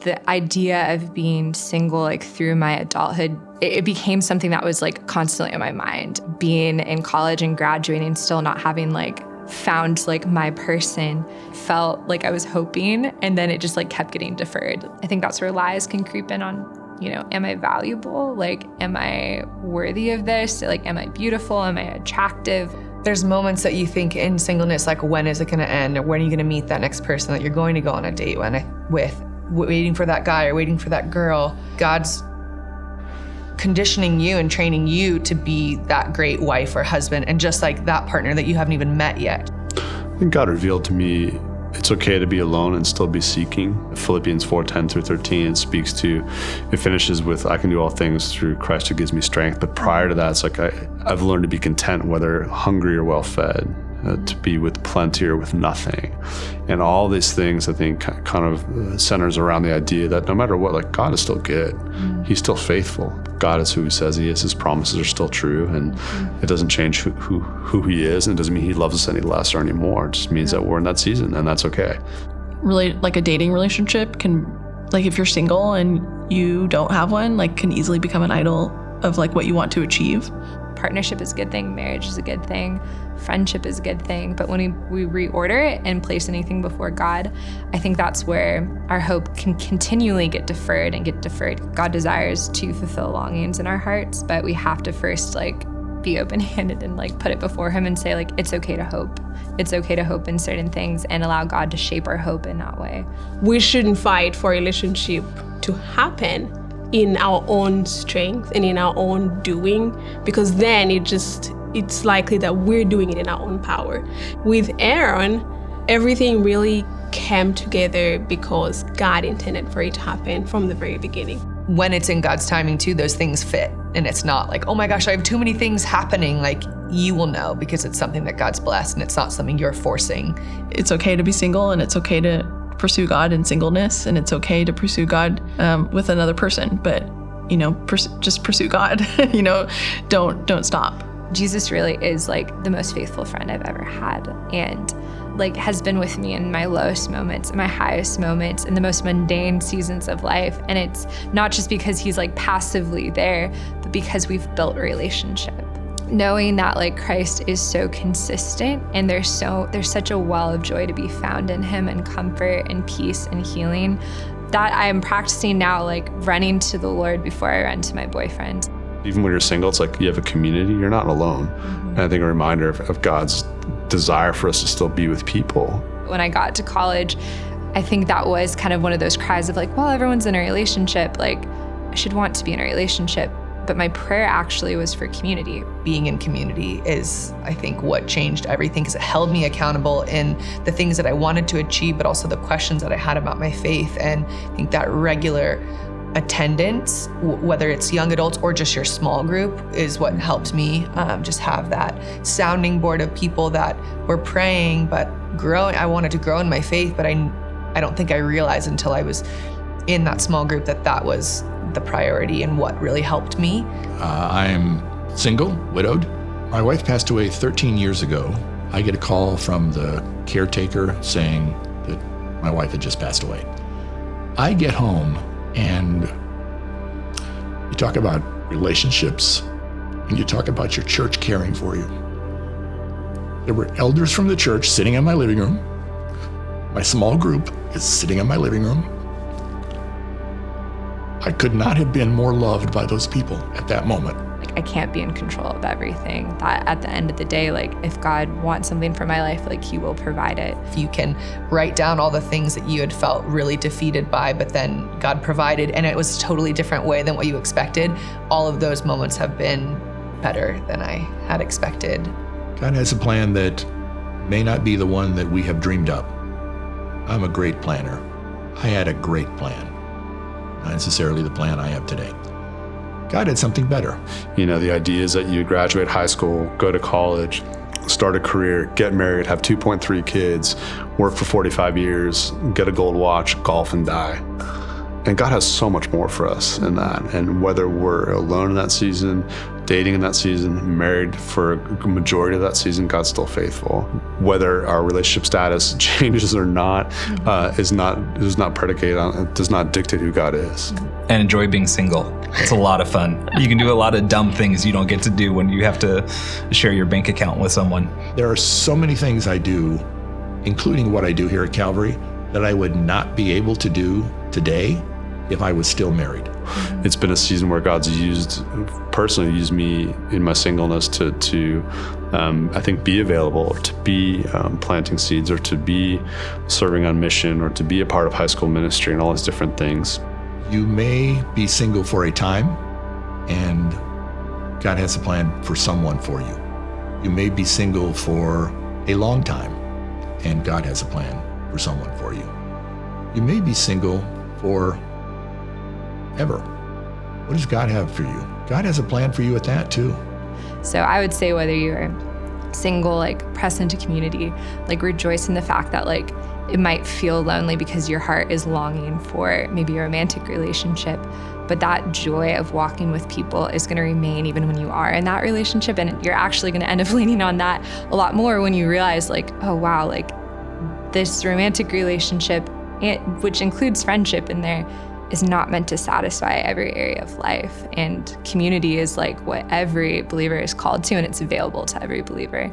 the idea of being single, like through my adulthood, it became something that was like constantly in my mind. Being in college and graduating, still not having like found like my person, felt like I was hoping, and then it just like kept getting deferred. I think that's where lies can creep in on, you know, am I valuable? Like, am I worthy of this? Like, am I beautiful? Am I attractive? There's moments that you think in singleness, like, when is it gonna end? Or when are you gonna meet that next person that you're going to go on a date with? Waiting for that guy or waiting for that girl. God's conditioning you and training you to be that great wife or husband, and just like that partner that you haven't even met yet. I think God revealed to me it's okay to be alone and still be seeking. Philippians 4:10-13, it speaks to, it finishes with, I can do all things through Christ who gives me strength. But prior to that, it's like I've learned to be content, whether hungry or well-fed, to be with plenty or with nothing. And all these things, I think, kind of centers around the idea that no matter what, like, God is still good. He's still faithful. God is who he says he is. His promises are still true, and it doesn't change who he is, and it doesn't mean he loves us any less or any more. It just means that we're in that season, and that's okay. Really, like a dating relationship can, like, if you're single and you don't have one, like, can easily become an idol of like what you want to achieve. Partnership is a good thing, marriage is a good thing, friendship is a good thing, but when we reorder it and place anything before God, I think that's where our hope can continually get deferred and get deferred. God desires to fulfill longings in our hearts, but we have to first like be open-handed and like put it before him and say like, it's okay to hope. It's okay to hope in certain things and allow God to shape our hope in that way. We shouldn't fight for a relationship to happen in our own strength and in our own doing, because then it's likely that we're doing it in our own power. With Aaron, everything really came together because God intended for it to happen from the very beginning. When it's in God's timing too, those things fit. And it's not like, oh my gosh, I have too many things happening. Like, you will know because it's something that God's blessed and it's not something you're forcing. It's okay to be single, and it's okay to pursue God in singleness, and it's okay to pursue God with another person, but you know, just pursue God. You know, don't stop. Jesus really is like the most faithful friend I've ever had, and like has been with me in my lowest moments, in my highest moments, in the most mundane seasons of life. And it's not just because he's like passively there, but because we've built a relationship. Knowing that like Christ is so consistent, and there's such a well of joy to be found in him, and comfort and peace and healing, that I am practicing now, like running to the Lord before I run to my boyfriend. Even when you're single, it's like you have a community, you're not alone. And I think a reminder of God's desire for us to still be with people. When I got to college, I think that was kind of one of those cries of like, well, everyone's in a relationship, like I should want to be in a relationship. But my prayer actually was for community. Being in community is, I think, what changed everything, because it held me accountable in the things that I wanted to achieve, but also the questions that I had about my faith. And I think that regular attendance, whether it's young adults or just your small group, is what helped me just have that sounding board of people that were praying, but growing. I wanted to grow in my faith, but I don't think I realized until I was in that small group that was the priority and what really helped me. I am single, widowed. My wife passed away 13 years ago. I get a call from the caretaker saying that my wife had just passed away. I get home, and you talk about relationships, and you talk about your church caring for you. There were elders from the church sitting in my living room. My small group is sitting in my living room. I could not have been more loved by those people at that moment. Like, I can't be in control of everything. That at the end of the day, like, if God wants something for my life, like, he will provide it. If you can write down all the things that you had felt really defeated by, but then God provided, and it was a totally different way than what you expected, all of those moments have been better than I had expected. God has a plan that may not be the one that we have dreamed up. I'm a great planner. I had a great plan. Not necessarily the plan I have today. God had something better. You know, the idea is that you graduate high school, go to college, start a career, get married, have 2.3 kids, work for 45 years, get a gold watch, golf, and die. And God has so much more for us in that. And whether we're alone in that season, dating in that season, married for a majority of that season, God's still faithful. Whether our relationship status changes or not, is not predicated on, it does not dictate who God is. And enjoy being single. It's a lot of fun. You can do a lot of dumb things you don't get to do when you have to share your bank account with someone. There are so many things I do, including what I do here at Calvary, that I would not be able to do today if I was still married. It's been a season where God's personally used me in my singleness to I think, be available, or to be planting seeds, or to be serving on mission, or to be a part of high school ministry and all these different things. You may be single for a time, and God has a plan for someone for you. You may be single for a long time, and God has a plan for someone for you. You may be single for ever. What does God have for you? God has a plan for you at that too. So I would say whether you're single, like, press into community, like, rejoice in the fact that, like, it might feel lonely because your heart is longing for maybe a romantic relationship, but that joy of walking with people is going to remain even when you are in that relationship, and you're actually going to end up leaning on that a lot more when you realize, like, oh wow, like, this romantic relationship, which includes friendship in there, is not meant to satisfy every area of life. And community is like what every believer is called to, and it's available to every believer.